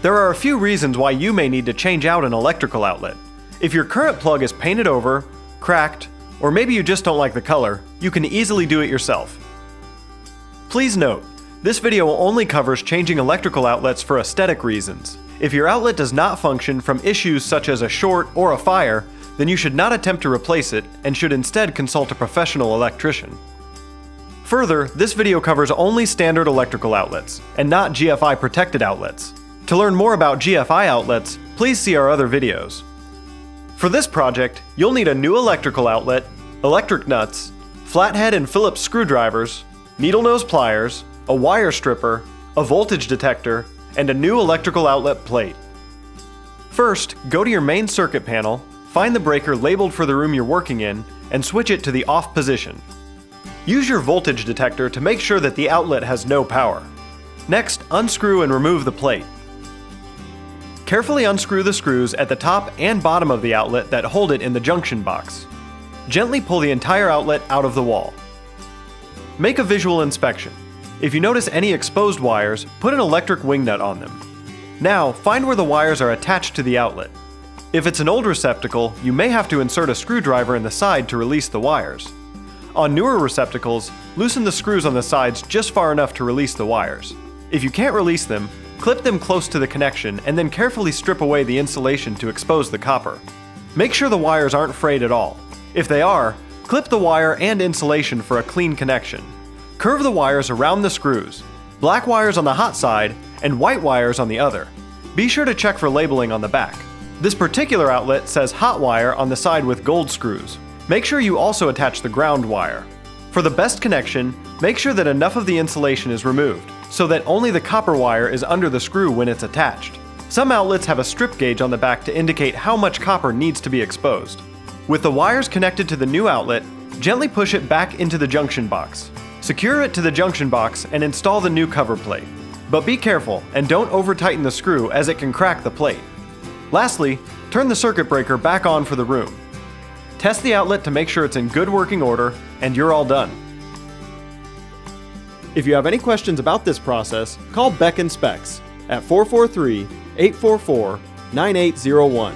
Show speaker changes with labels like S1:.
S1: There are a few reasons why you may need to change out an electrical outlet. If your current plug is painted over, cracked, or maybe you just don't like the color, you can easily do it yourself. Please note, this video only covers changing electrical outlets for aesthetic reasons. If your outlet does not function from issues such as a short or a fire, then you should not attempt to replace it and should instead consult a professional electrician. Further, this video covers only standard electrical outlets, and not GFI protected outlets. To learn more about GFI outlets, please see our other videos. For this project, you'll need a new electrical outlet, electric nuts, flathead and Phillips screwdrivers, needle nose pliers, a wire stripper, a voltage detector, and a new electrical outlet plate. First, go to your main circuit panel, find the breaker labeled for the room you're working in, and switch it to the off position. Use your voltage detector to make sure that the outlet has no power. Next, unscrew and remove the plate. Carefully unscrew the screws at the top and bottom of the outlet that hold it in the junction box. Gently pull the entire outlet out of the wall. Make a visual inspection. If you notice any exposed wires, put an electric wing nut on them. Now, find where the wires are attached to the outlet. If it's an old receptacle, you may have to insert a screwdriver in the side to release the wires. On newer receptacles, loosen the screws on the sides just far enough to release the wires. If you can't release them, clip them close to the connection and then carefully strip away the insulation to expose the copper. Make sure the wires aren't frayed at all. If they are, clip the wire and insulation for a clean connection. Curve the wires around the screws, black wires on the hot side and white wires on the other. Be sure to check for labeling on the back. This particular outlet says hot wire on the side with gold screws. Make sure you also attach the ground wire. For the best connection, make sure that enough of the insulation is removed, so that only the copper wire is under the screw when it's attached. Some outlets have a strip gauge on the back to indicate how much copper needs to be exposed. With the wires connected to the new outlet, gently push it back into the junction box. Secure it to the junction box and install the new cover plate. But be careful and don't over-tighten the screw as it can crack the plate. Lastly, turn the circuit breaker back on for the room. Test the outlet to make sure it's in good working order, and you're all done. If you have any questions about this process, call Beck and Specs at 443-844-9801.